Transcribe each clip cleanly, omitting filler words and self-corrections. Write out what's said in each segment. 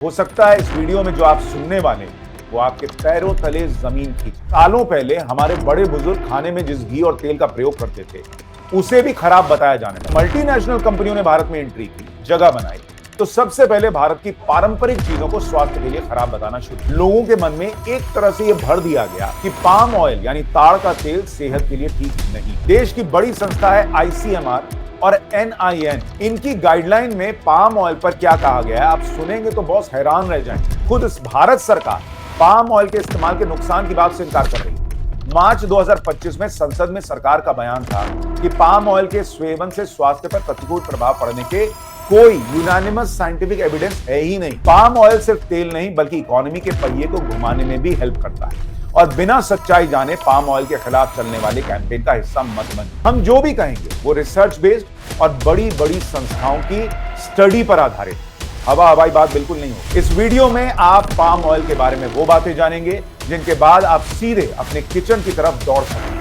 हो सकता है इस वीडियो में जो आप सुनने वाले हैं वो आपके पैरों तले जमीन खींच। सालों पहले हमारे बड़े बुजुर्ग खाने में जिस घी और तेल का प्रयोग करते थे उसे भी खराब बताया जाने लगा। मल्टीनेशनल कंपनियों ने भारत में एंट्री की, जगह बनाई, तो सबसे पहले भारत की पारंपरिक चीजों को स्वास्थ्य के लिए खराब बताना शुरू। लोगों के मन में एक तरह से यह भर दिया गया कि पाम ऑयल यानी ताड़ का तेल सेहत के लिए ठीक नहीं। देश की बड़ी संस्था है ICMR और NIN, इनकी गाइडलाइन में पाम ऑयल पर क्या कहा गया है आप सुनेंगे तो बहुत हैरान रह जाएंगे। खुद भारत सरकार पाम ऑयल के इस्तेमाल के नुकसान की बात से इनकार कर रही है। मार्च 2025 में संसद में सरकार का बयान था कि पाम ऑयल के सेवन से स्वास्थ्य पर प्रतिकूल प्रभाव पड़ने के कोई यूनानिमस साइंटिफिक एविडेंस है ही नहीं। पाम ऑयल सिर्फ तेल नहीं बल्कि इकोनॉमी के पहिए को घुमाने में भी हेल्प करता है, और बिना सच्चाई जाने पाम ऑयल के खिलाफ चलने वाले कैंपेन का हिस्सा मत बने। हम जो भी कहेंगे वो रिसर्च बेस्ड और बड़ी बड़ी संस्थाओं की स्टडी पर आधारित, हवा हवाई बात बिल्कुल नहीं हो। इस वीडियो में आप पाम ऑयल के बारे में वो बातें जानेंगे जिनके बाद आप सीधे अपने किचन की तरफ दौड़ सकते हैं।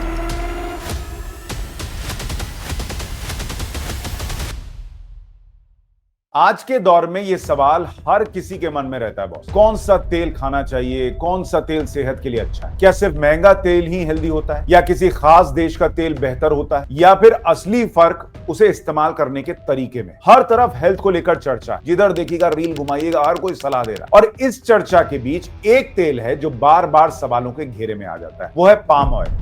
आज के दौर में यह सवाल हर किसी के मन में रहता है बॉस, कौन सा तेल खाना चाहिए, कौन सा तेल सेहत के लिए अच्छा है? क्या सिर्फ महंगा तेल ही हेल्दी होता है, या किसी खास देश का तेल बेहतर होता है, या फिर असली फर्क उसे इस्तेमाल करने के तरीके में? हर तरफ हेल्थ को लेकर चर्चा, जिधर देखिएगा रील घुमाइएगा हर कोई सलाह दे रहा है। और इस चर्चा के बीच एक तेल है जो बार बार सवालों के घेरे में आ जाता है, वो है पाम ऑयल,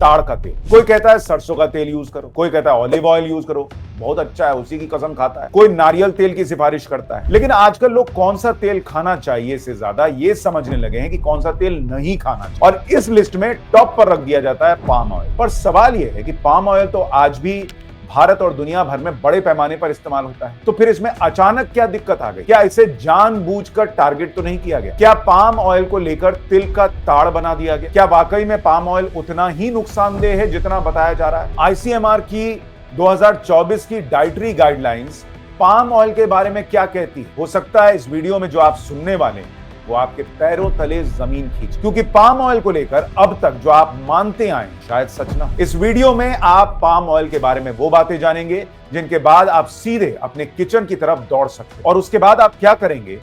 ताड़ का तेल। कोई कहता है सरसों का तेल यूज करो, कोई कहता है ऑलिव ऑयल यूज करो, बहुत अच्छा है, उसी की कसम खाता है, कोई नारियल तेल की सिफारिश करता है। लेकिन आजकल लोग कौन सा तेल खाना चाहिए से ज्यादा ये समझने लगे हैं कि कौन सा तेल नहीं खाना चाहिए, और इस लिस्ट में टॉप पर रख दिया जाता है पाम ऑयल। पर सवाल यह है कि पाम ऑयल तो आज भी भारत और दुनिया भर में बड़े पैमाने पर इस्तेमाल होता है, तो फिर इसमें अचानक क्या दिक्कत आ गई? क्या इसे जानबूझकर टारगेट तो नहीं किया गया? क्या पाम ऑयल को लेकर तिल का ताड़ बना दिया गया? क्या वाकई में पाम ऑयल उतना ही नुकसानदेह है जितना बताया जा रहा है? ICMR की 2024 की डाइटरी गाइडलाइंस पाम ऑयल के बारे में क्या कहती है? हो सकता है इस वीडियो में जो आप सुनने वाले हैं वो आपके पैरों तले जमीन खींच, क्योंकि पाम ऑयल को लेकर अब तक जो आप मानते आए शायद सच ना। इस वीडियो में आप पाम ऑयल के बारे में वो बातें जानेंगे जिनके बाद आप सीधे अपने किचन की तरफ दौड़ सकते हैं, और उसके बाद आप क्या करेंगे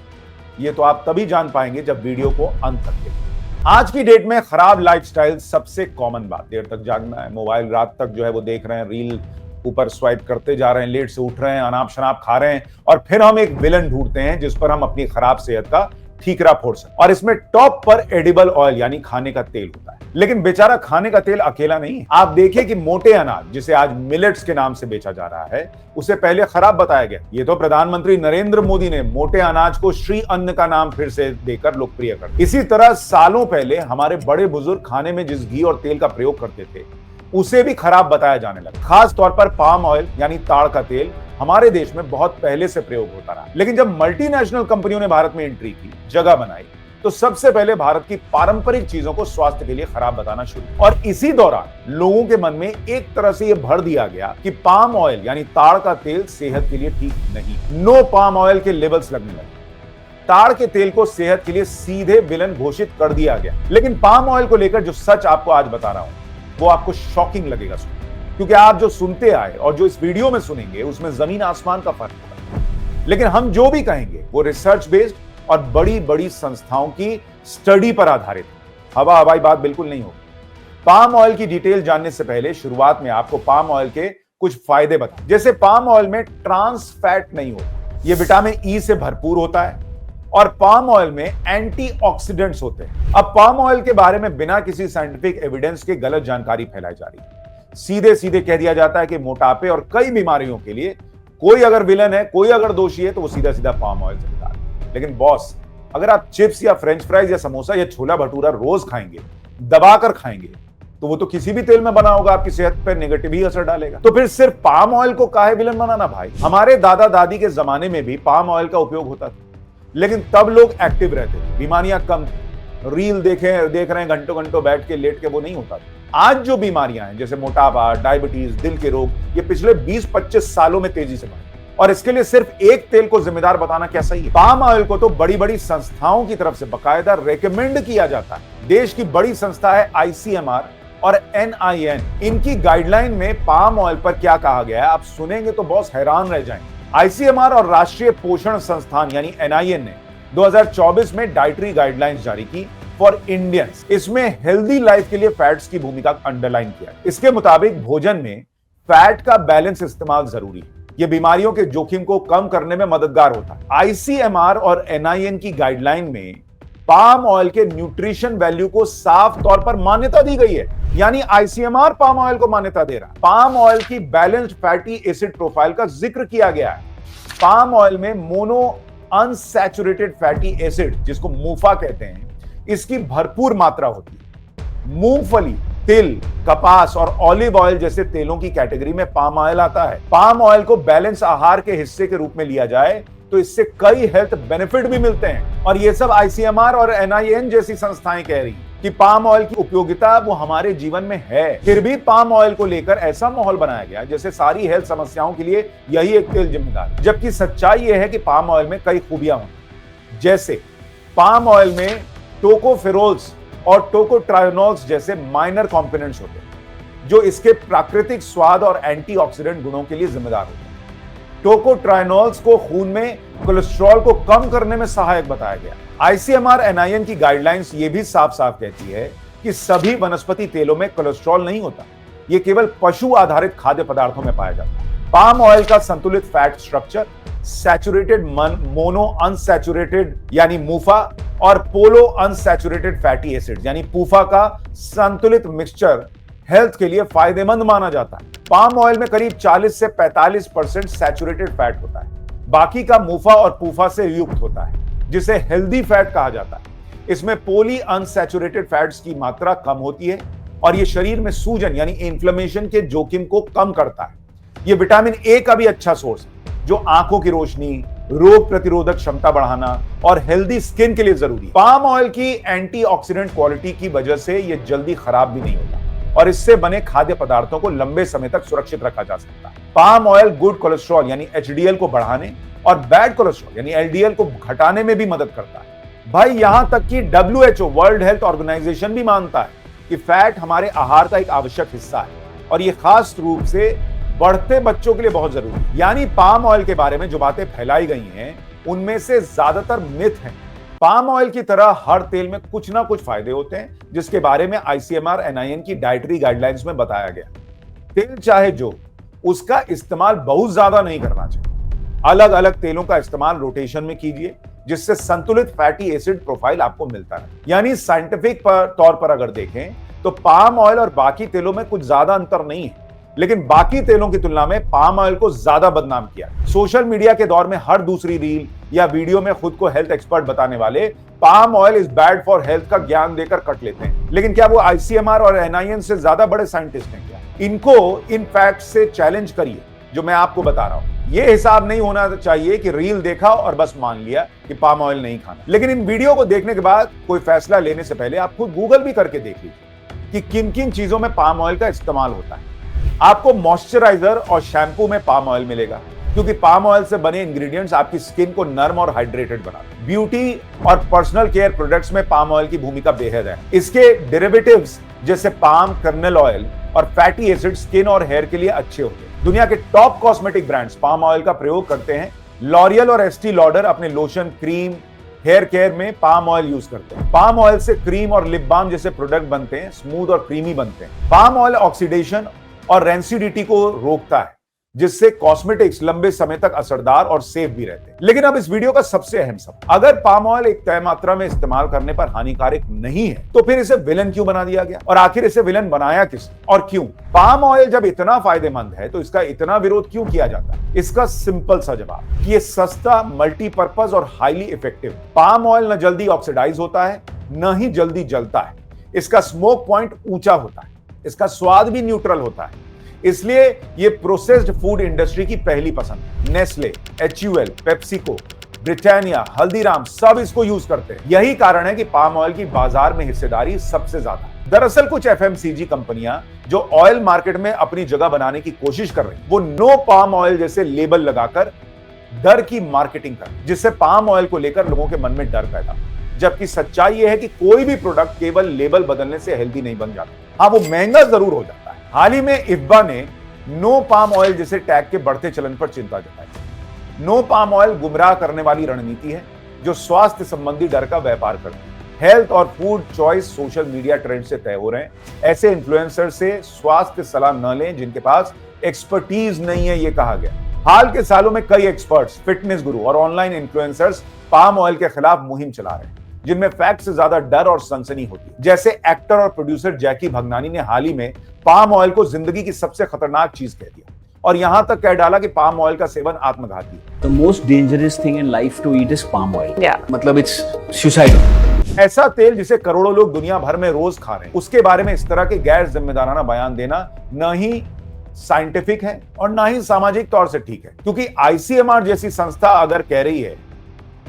ये तो आप तभी जान पाएंगे जब वीडियो को अंत तक देखें। आज की डेट में खराब लाइफस्टाइल सबसे कॉमन बात, देर तक जागना है, मोबाइल रात तक जो है वो देख रहे हैं, रील ऊपर स्वाइप करते जा रहे हैं, लेट से उठ रहे हैं, अनाप शनाप खा रहे हैं, और फिर हम एक विलन ढूंढते हैं जिस पर हम अपनी खराब सेहत का ठीकरा फोड़ सकते। और इसमें टॉप पर एडिबल ऑयल यानी खाने का तेल होता है। लेकिन बेचारा खाने का तेल अकेला नहीं है। आप देखिए कि मोटे अनाज, जिसे आज मिलेट्स के नाम से बेचा जा रहा है, उसे पहले खराब बताया गया। ये तो प्रधानमंत्री नरेंद्र मोदी ने मोटे अनाज को श्री अन्न का नाम फिर से देकर लोकप्रिय कर दिया। इसी तरह सालों पहले हमारे बड़े बुजुर्ग खाने में जिस घी और तेल का प्रयोग करते थे उसे भी खराब बताया जाने लगा। खास तौर पर पाम ऑयल यानी ताड़ का तेल हमारे देश में बहुत पहले से प्रयोग होता रहा, लेकिन जब मल्टीनेशनल कंपनियों ने भारत में एंट्री की, जगह बनाई, तो सबसे पहले भारत की पारंपरिक चीजों को स्वास्थ्य के लिए खराब बताना शुरू। और इसी दौरान लोगों के मन में एक तरह से यह भर दिया गया कि पाम ऑयल यानी ताड़ का तेल सेहत के लिए ठीक नहीं। नो पाम ऑयल के लेबल्स लगने लगे। ताड़ के तेल को सेहत के लिए सीधे विलन घोषित कर दिया गया। लेकिन पाम ऑयल को लेकर जो सच आपको आज बता रहा हूं वो आपको शॉकिंग लगेगा, क्योंकि आप जो सुनते आए और जो इस वीडियो में सुनेंगे उसमें जमीन आसमान का फर्क है। लेकिन हम जो भी कहेंगे वो रिसर्च बेस्ड और बड़ी बड़ी संस्थाओं की स्टडी पर आधारित, हवा हवाई बात बिल्कुल नहीं होगी। पाम ऑयल की डिटेल जानने से पहले शुरुआत में आपको पाम ऑयल के कुछ फायदे बता। जैसे पाम ऑयल में ट्रांस फैट नहीं होता, यह विटामिन ई से भरपूर होता है, और पाम ऑयल में एंटीऑक्सीडेंट्स होते हैं। अब पाम ऑयल के बारे में बिना किसी साइंटिफिक एविडेंस के गलत जानकारी फैलाई जा रही है। सीधे सीधे कह दिया जाता है कि मोटापे और कई बीमारियों के लिए कोई अगर विलन है, कोई अगर दोषी है तो वो सीधा सीधा पाम ऑयल से बता रहे। लेकिन बॉस, अगर आप चिप्स या फ्रेंच फ्राइज या समोसा या छोला भटूरा रोज खाएंगे, दबाकर खाएंगे, तो वो तो किसी भी तेल में बना होगा, आपकी सेहत पर नेगेटिव ही असर डालेगा। तो फिर सिर्फ पाम ऑयल को काहे विलन बनाना भाई? हमारे दादा दादी के जमाने में भी पाम ऑयल का उपयोग होता था, लेकिन तब लोग एक्टिव रहते थे, बीमारियां कम थी, रील देख रहे हैं घंटों घंटों बैठ के लेट के, वो नहीं होता था। आज जो बीमारियां हैं जैसे मोटापा, डायबिटीज, दिल के रोग, ये पिछले 20-25 सालों में तेजी से बढ़े, और इसके लिए सिर्फ एक तेल को जिम्मेदार बताना क्या सही है? पाम ऑयल को तो बड़ी बड़ी संस्थाओं की तरफ से बाकायदा रेकमेंड किया जाता है। देश की बड़ी संस्था है ICMR और NIN, इनकी गाइडलाइन में पाम ऑयल पर क्या कहा गया है आप सुनेंगे तो बहुत हैरान रह जाएंगे। ICMR और राष्ट्रीय पोषण संस्थान यानी NIN ने 2024 में डाइटरी गाइडलाइंस जारी की फॉर इंडियंस। इसमें हेल्दी लाइफ के लिए फैट्स की भूमिका अंडरलाइन किया। इसके मुताबिक भोजन में फैट का बैलेंस इस्तेमाल जरूरी है। यह बीमारियों के जोखिम को कम करने में मददगार होता है। आईसीएमआर और एनआईएन की गाइडलाइन में पाम ऑयल के न्यूट्रिशन वैल्यू को साफ तौर पर मान्यता दी गई है। यानी आईसीएमआर पाम ऑयल को मान्यता दे रहा है। पाम ऑयल की बैलेंस्ड फैटी एसिड प्रोफाइल का जिक्र किया गया है। पाम ऑयल में मोनो अनसैचुरेटेड फैटी एसिड, जिसको मूफा कहते हैं, इसकी भरपूर मात्रा होती है। मूंगफली, तिल, कपास और ऑलिव ऑयल जैसे तेलों की कैटेगरी में पाम ऑयल आता है। पाम ऑयल को बैलेंस आहार के हिस्से के रूप में लिया जाए तो इससे कई हेल्थ बेनिफिट भी मिलते हैं। और ये सब आईसीएमआर और एनआईएन जैसी संस्थाएं कह रही हैं कि पाम ऑयल की उपयोगिता वो हमारे जीवन में है। फिर भी पाम ऑयल को लेकर ऐसा माहौल बनाया गया जैसे सारी हेल्थ समस्याओं के लिए यही एक तेल जिम्मेदार है। जबकि सच्चाई यह है कि पाम ऑयल में कई खूबियां होती, जैसे पाम ऑयल में टोकोफेरोल्स और टोकोट्रायोनोल्स जैसे माइनर कंपोनेंट्स होते हैं जो इसके प्राकृतिक स्वाद और एंटीऑक्सीडेंट गुणों के लिए जिम्मेदार होते हैं। टोकोट्रायोनोल्स को खून में कोलेस्ट्रॉल को कम करने में सहायक बताया गया। आईसीएमआर एनआईएन की गाइडलाइंस ये भी साफ साफ कहती है कि सभी वनस्पति तेलों में कोलेस्ट्रॉल नहीं होता, ये केवल पशु आधारित खाद्य पदार्थों में पाया जाता है। पाम ऑयल का संतुलित fat structure, saturated mono unsaturated यानी मूफा और पोलो अनसैचुरेटेड फैटी एसिड यानी पूफा का संतुलित मिक्सचर हेल्थ के लिए फायदेमंद माना जाता है। पाम ऑयल में करीब 40 से 45% सैचुरेटेड फैट होता है, बाकी का मूफा और पूफा से युक्त होता है, जिसे हेल्दी फैट कहा जाता है। इसमें पोली अनसैचुरेटेड फैट्स की मात्रा कम होती है और यह शरीर में सूजन यानी इन्फ्लेमेशन के जोखिम को कम करता है। यह विटामिन ए का भी अच्छा सोर्स है जो आंखों की रोशनी, रोग प्रतिरोधक क्षमता बढ़ाना और हेल्दी स्किन के लिए जरूरी है। पाम ऑयल की एंटीऑक्सीडेंट क्वालिटी की वजह से यह जल्दी खराब भी नहीं होता और इससे बने खाद्य पदार्थों को लंबे समय तक सुरक्षित रखा जा सकता है। पाम ऑयल गुड कोलेस्ट्रॉल यानी एचडीएल को बढ़ाने और बैड कोलेस्ट्रॉल यानी एलडीएल को घटाने में भी मदद करता है। भाई यहां तक कि डब्ल्यूएचओ वर्ल्ड हेल्थ ऑर्गेनाइजेशन भी मानता है कि फैट हमारे आहार का एक आवश्यक हिस्सा है और यह खास रूप से बढ़ते बच्चों के लिए बहुत जरूरी है। यानी पाम ऑयल के बारे में जो बातें फैलाई गई हैं उनमें से ज्यादातर मिथ हैं। पाम ऑयल की तरह हर तेल में कुछ ना कुछ फायदे होते हैं जिसके बारे में आईसीएमआर एनआईएन की डाइटरी गाइडलाइंस में बताया गया। तेल चाहे जो, उसका इस्तेमाल बहुत ज्यादा नहीं करना चाहिए। अलग अलग तेलों का इस्तेमाल रोटेशन में कीजिए जिससे संतुलित फैटी एसिड प्रोफाइल आपको मिलता है। यानी साइंटिफिक तौर पर अगर देखें तो पाम ऑयल और बाकी तेलों में कुछ ज्यादा अंतर नहीं है, लेकिन बाकी तेलों की तुलना में पाम ऑयल को ज्यादा बदनाम किया। सोशल मीडिया के दौर में हर दूसरी रील या वीडियो में खुद को हेल्थ एक्सपर्ट बताने वाले palm oil is bad for health का ज्ञान देकर कट लेते हैं। लेकिन क्या वो आईसीएमआर और एनआईएन से ज्यादा बड़े साइंटिस्ट हैं क्या? इनको इन फैक्ट्स से चैलेंज करिए जो मैं आपको बता रहा हूं। ये हिसाब नहीं होना चाहिए कि रील देखा और बस मान लिया कि पाम ऑयल नहीं खाना। लेकिन इन वीडियो को देखने के बाद कोई फैसला लेने से पहले आप खुद गूगल भी करके देख लीजिए कि किन किन चीजों में पाम ऑयल का इस्तेमाल होता है। आपको मॉइस्चराइजर और शैम्पू में पाम ऑयल मिलेगा क्योंकि पाम ऑयल से बने इंग्रेडिएंट्स आपकी स्किन को नर्म और हाइड्रेटेड बनाते हैं। ब्यूटी और पर्सनल केयर प्रोडक्ट्स में पाम ऑयल की भूमिका बेहद है। इसके डेरिवेटिव्स जैसे पाम कर्नल ऑयल और फैटी एसिड स्किन और हेयर के लिए अच्छे होते हैं। दुनिया के top cosmetic brands palm oil का प्रयोग करते हैं। लॉरियल और एस्टी लॉडर अपने लोशन, क्रीम, हेयर केयर में पाम ऑयल यूज करते हैं। पाम ऑयल से क्रीम और लिप बाम जैसे प्रोडक्ट बनते हैं, स्मूथ और क्रीमी बनते हैं। पाम ऑयल ऑक्सीडेशन और रेंसिडिटी को रोकता है जिससे कॉस्मेटिक्स लंबे समय तक असरदार और सेफ भी रहते हैं। लेकिन अब इस वीडियो का सबसे अहम सवाल, अगर पाम ऑयल एक तय मात्रा में इस्तेमाल करने पर हानिकारक नहीं है तो फिर इसे विलन क्यों बना दिया गया और आखिर इसे विलन बनाया किसने और क्यों? पाम ऑयल जब इतना फायदेमंद है तो इसका इतना विरोध क्यों किया जाता है? इसका सिंपल सा जवाब कि ये सस्ता, मल्टीपर्पज और हाईली इफेक्टिव। पाम ऑयल न जल्दी ऑक्सीडाइज होता है न ही जल्दी जलता है। इसका स्मोक पॉइंट ऊंचा होता है। इसका स्वाद भी न्यूट्रल होता है। इसलिए ये प्रोसेस्ड फूड इंडस्ट्री की पहली पसंद है। Nestle, HUL, PepsiCo, Britannia, Haldiram सब इसको यूज करते हैं। यही कारण है कि पाम ऑयल की बाजार में हिस्सेदारी सबसे ज्यादा है। दरअसल कुछ एफएमसीजी कंपनियां जो ऑयल मार्केट में अपनी जगह बनाने की कोशिश कर रही हैं, वो नो पाम ऑयल जैसे लेबल लगाकर डर की मार्केटिंग कर, जिससे पाम ऑयल को लेकर लोगों के मन में डर पैदा। जबकि सच्चाई यह है कि कोई भी प्रोडक्ट केवल लेबल बदलने से हेल्दी नहीं बन जाता। हाँ, वो महंगा जरूर हो जाता है। हाल ही में इफ्बा ने नो पाम ऑयल जैसे टैग के बढ़ते चलन पर चिंता जताई। नो पाम ऑयल गुमराह करने वाली रणनीति है जो स्वास्थ्य संबंधी डर का व्यापार करती है। हेल्थ और food choice social media trend से तय हो रहे हैं। ऐसे इन्फ्लुएंसर से स्वास्थ्य सलाह न लें जिनके पास एक्सपर्टीज नहीं है, ये कहा गया। हाल के सालों में कई एक्सपर्ट्स, फिटनेस गुरु और ऑनलाइन इन्फ्लुएंसर्स पाम ऑयल के खिलाफ मुहिम चला रहे हैं, जिनमें फैक्ट से ज्यादा डर और सनसनी होती है। जैसे एक्टर और प्रोड्यूसर जैकी भगनानी ने हाल ही में पाम ऑयल को जिंदगी की सबसे खतरनाक चीज कह दिया और यहां तक कह डाला कि पाम ऑयल का सेवन आत्मघाती है। The most dangerous thing in life to eat is palm oil. मतलब it's suicidal. ऐसा तेल जिसे करोड़ों लोग दुनिया भर में रोज खा रहे हैं, उसके बारे में इस तरह के गैर जिम्मेदाराना बयान देना न ही साइंटिफिक है और ना ही सामाजिक तौर से ठीक है। क्योंकि आईसीएमआर जैसी संस्था अगर कह रही है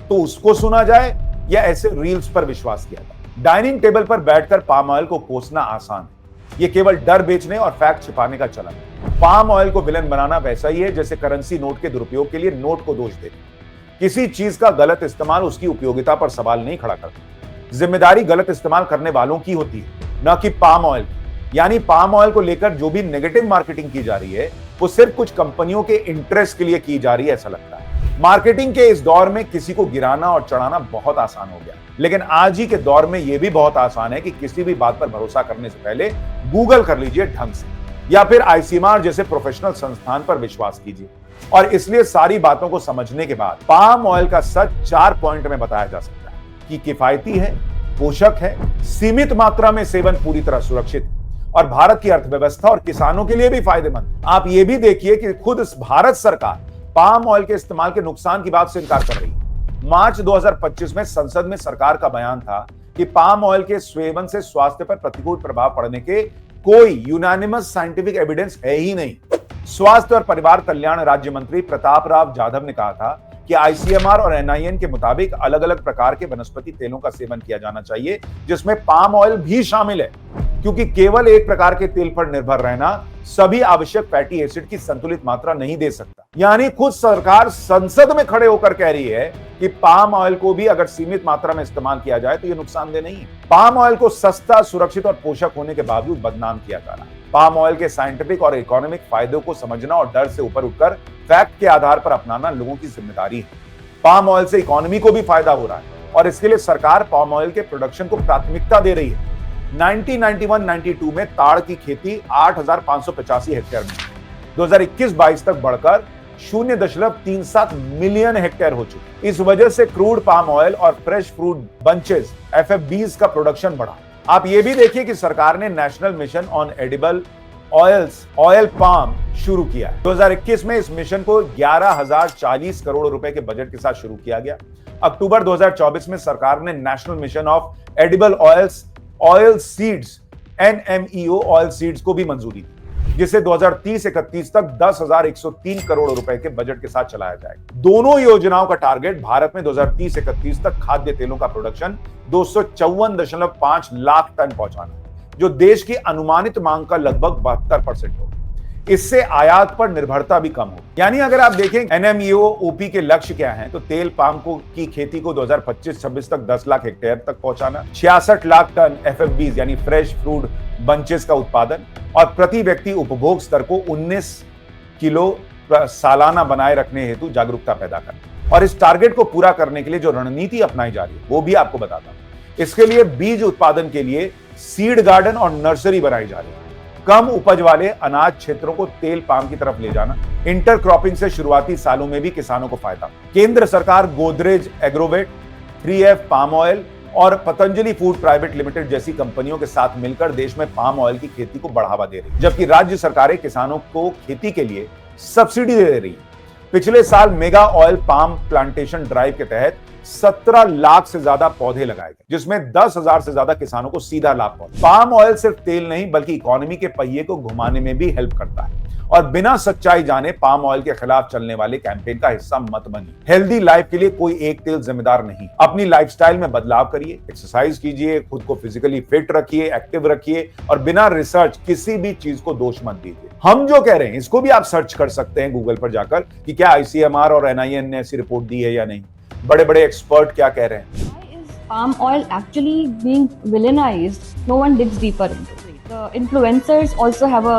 तो उसको सुना जाए या ऐसे रील्स पर विश्वास किया जाए। डाइनिंग टेबल पर बैठकर पाम ऑयल को कोसना आसान है, ये केवल डर बेचने और फैक्ट छिपाने का चलन है। पाम ऑयल को विलन बनाना वैसा ही है जैसे करेंसी नोट के दुरुपयोग के लिए नोट को दोष देना। किसी चीज का गलत इस्तेमाल उसकी उपयोगिता पर सवाल नहीं खड़ा करता। जिम्मेदारी गलत इस्तेमाल करने वालों की होती है, न कि पाम ऑयल की। यानी पाम ऑयल को लेकर जो भी नेगेटिव मार्केटिंग की जा रही है वो सिर्फ कुछ कंपनियों के इंटरेस्ट के लिए की जा रही है, ऐसा लगता है। मार्केटिंग के इस दौर में किसी को गिराना और चढ़ाना बहुत आसान हो गया, लेकिन आज ही के दौर में यह भी बहुत आसान है कि किसी भी बात पर भरोसा करने से पहले गूगल कर लीजिए ढंग से, या फिर आईसीएमआर जैसे प्रोफेशनल संस्थान पर विश्वास कीजिए। और इसलिए सारी बातों को समझने के बाद पाम ऑयल का सच 4 पॉइंट में बताया जा सकता है कि किफायती है, पोषक है, सीमित मात्रा में सेवन पूरी तरह सुरक्षित है और भारत की अर्थव्यवस्था और किसानों के लिए भी फायदेमंद। आप ये भी देखिए कि खुद भारत सरकार पाम ऑयल के इस्तेमाल के नुकसान की बात से इनकार कर रही है। मार्च 2025 में संसद में सरकार का बयान था कि पाम ऑयल के सेवन से स्वास्थ्य पर प्रतिकूल प्रभाव पड़ने के कोई यूनानिमस साइंटिफिक एविडेंस है ही नहीं। स्वास्थ्य और परिवार कल्याण राज्य मंत्री प्रताप राव जाधव ने कहा था कि आईसीएमआर और एनआईएन के मुताबिक अलग अलग प्रकार के वनस्पति तेलों का सेवन किया जाना चाहिए, जिसमें पाम ऑयल भी शामिल है, क्योंकि केवल एक प्रकार के तेल पर निर्भर रहना सभी आवश्यक फैटी एसिड की संतुलित मात्रा नहीं दे सकता। यानी खुद सरकार संसद में खड़े होकर कह रही है कि पाम ऑयल को भी अगर सीमित मात्रा में इस्तेमाल किया जाए तो यह नुकसानदेह नहीं है। पाम ऑयल को सस्ता, सुरक्षित और पोषक होने के बावजूद बदनाम किया जा रहा है। पाम ऑयल के साइंटिफिक और इकोनॉमिक फायदों को समझना और डर से ऊपर उठकर फैक्ट के आधार पर अपनाना लोगों की जिम्मेदारी है। पाम ऑयल से इकोनॉमी को भी फायदा हो रहा है और इसके लिए सरकार पाम ऑयल के प्रोडक्शन को प्राथमिकता दे रही है। 1991-92 में ताड़ की खेती 8,585 हेक्टेयर में 2021-22 तक बढ़कर 0.37 मिलियन हेक्टेयर हो चुकी। इस वजह से क्रूड पाम ऑयल और फ्रेश फ्रूट बंचेस FFBs का प्रोडक्शन बढ़ा। आप ये भी देखिए कि सरकार ने national mission on edible oils oil palm शुरू किया है। 2021 में इस मिशन को 11,040 करोड़ रुपए के बजट के साथ शुरू किया गया। अक्टूबर 2024 में सरकार ने national mission of edible oils oil seeds NMEO oil seeds को भी मंजूरी दी, जिसे 2030-31 तक 10,103 करोड़ रुपए के बजट के साथ चलाया जाएगा। दोनों योजनाओं का टारगेट भारत में 2030-31 तक खाद्य तेलों का प्रोडक्शन 254.5 लाख टन पहुंचाना, जो देश की अनुमानित मांग का लगभग 72% होगा। इससे आयात पर निर्भरता भी कम हो। यानी अगर आप देखें NMEO OP के लक्ष्य क्या हैं, तो तेल पाम की खेती को 2025-26 तक 10 लाख हेक्टेयर तक पहुंचाना, 66 लाख टन FFBs यानी फ्रेश फ्रूट बंचेस का उत्पादन और प्रति व्यक्ति उपभोग स्तर को 19 किलो सालाना बनाए रखने हेतु जागरूकता पैदा करना। और इस टारगेट को पूरा करने के लिए जो रणनीति अपनाई जा रही है वो भी आपको बताता हूं। इसके लिए बीज उत्पादन के लिए सीड गार्डन और नर्सरी बनाई जा रही है। कम उपज वाले अनाज क्षेत्रों को तेल पाम की तरफ ले जाना। इंटरक्रॉपिंग से शुरुआती सालों में भी किसानों को फायदा। केंद्र सरकार Godrej Agrovet, 3F palm oil और पतंजलि फूड प्राइवेट लिमिटेड जैसी कंपनियों के साथ मिलकर देश में पाम ऑयल की खेती को बढ़ावा दे रही है, जबकि राज्य सरकारें किसानों को खेती के लिए सब्सिडी दे रही है। पिछले साल mega oil palm plantation drive के तहत 17 लाख से ज्यादा पौधे लगाए गए, जिसमें 10,000 से ज्यादा किसानों को सीधा लाभ पहुंचा। पाम ऑयल सिर्फ तेल नहीं बल्कि इकोनॉमी के पहिए को घुमाने में भी हेल्प करता है। और बिना सच्चाई जाने पाम ऑयल के खिलाफ चलने वाले कैंपेन का हिस्सा मत बनिए। हेल्दी लाइफ के लिए कोई एक तेल जिम्मेदार नहीं। अपनी लाइफस्टाइल में बदलाव करिए, एक्सरसाइज कीजिए, खुद को फिजिकली फिट रखिए, एक्टिव रखिए और बिना रिसर्च किसी भी चीज को दोष मत दीजिए। हम जो कह रहे हैं इसको भी आप सर्च कर सकते हैं गूगल पर जाकर कि क्या ICMR और NIN ने ऐसी रिपोर्ट दी है या नहीं। बड़े बड़े एक्सपर्ट क्या कह रहे हैं। Palm oil actually being villainized, no one digs deeper into it. The influencers also have a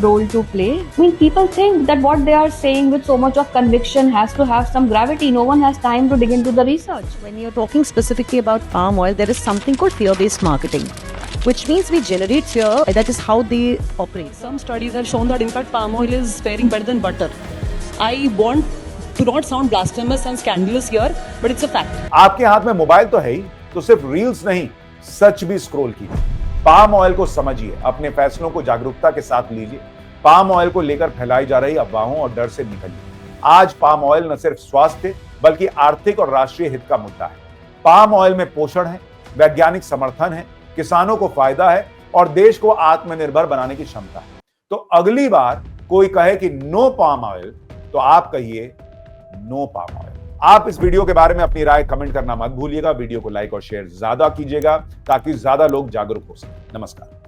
role to play. I mean, people think that what they are saying with so much of conviction has to have some gravity. No one has time to dig into the research. When you're talking specifically about palm oil, there is something called fear-based marketing, which means we generate fear. That is how they operate. Some studies have shown that in fact palm oil is faring better than butter. I want to not sound blasphemous and scandalous here, but it's a fact. आपके हाथ में mobile तो है ही, तो सिर्फ reels नहीं, सच भी scroll कीजिए। पाम ऑयल को समझिए, अपने फैसलों को जागरूकता के साथ लीजिए। पाम ऑयल को लेकर फैलाई जा रही अफवाहों और डर से निकलिए। आज पाम ऑयल न सिर्फ स्वास्थ्य बल्कि आर्थिक और राष्ट्रीय हित का मुद्दा है। पाम ऑयल में पोषण है, वैज्ञानिक समर्थन है, किसानों को फायदा है और देश को आत्मनिर्भर बनाने की क्षमता है। तो अगली बार कोई कहे कि नो पाम ऑयल, तो आप कहिए नो पाम ऑयल। आप इस वीडियो के बारे में अपनी राय कमेंट करना मत भूलिएगा। वीडियो को लाइक और शेयर ज्यादा कीजिएगा ताकि ज्यादा लोग जागरूक हो सकें। नमस्कार।